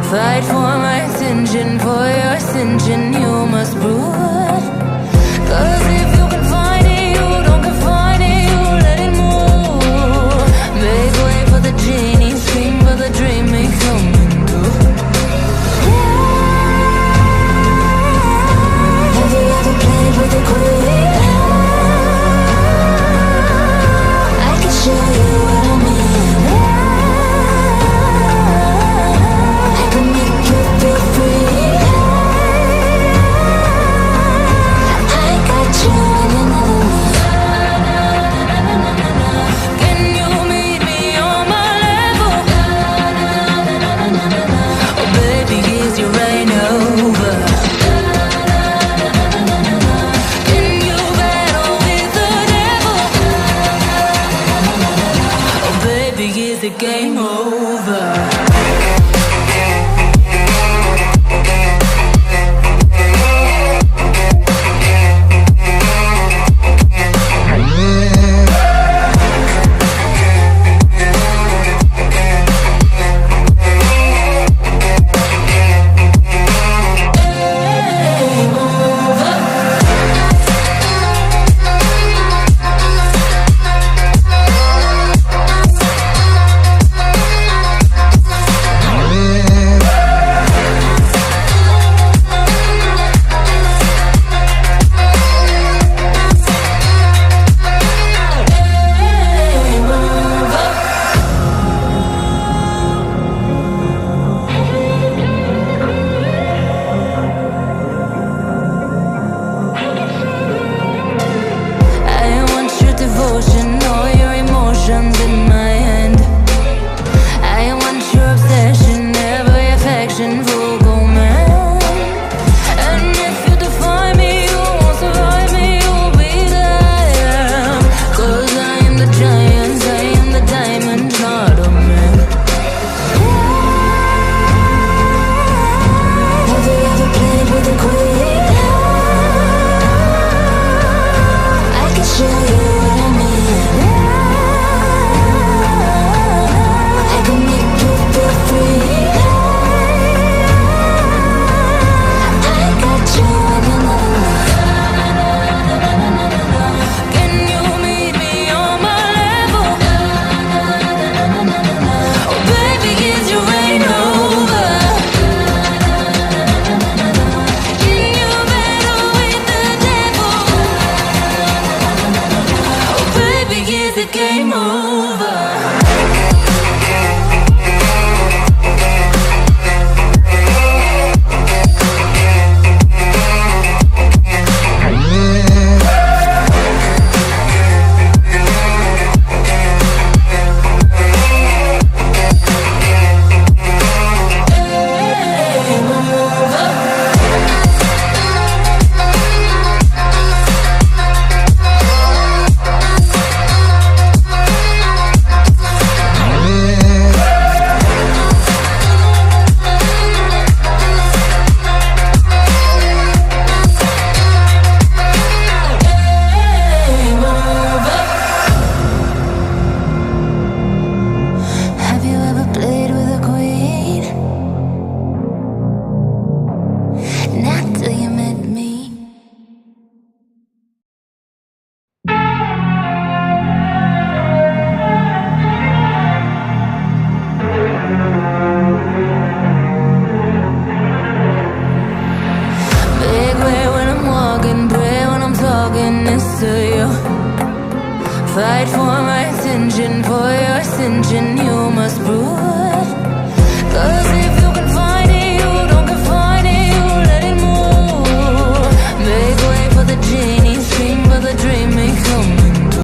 Fight for my attention, for your ascension, you must prove. 'Cause if you can find it, you don't confine it, you let it move. Make way for the genie, scream for the dream, make coming true. Have you ever played with a queen? I can show you what I mean. I can make you feel free. I got you in another league. Can you meet me on my level? Oh baby, is you right over? Can you battle with the devil? Oh baby, is the game over? All your emotions in my hand. I want your obsession, every affection, full go mad. And if you define me, you won't survive me, you'll be there. 'Cause I am the giant, I am the diamond, not a man. Have you ever played with a queen? I can show you what I mean. Game over. Fight for my attention, for your ascension, you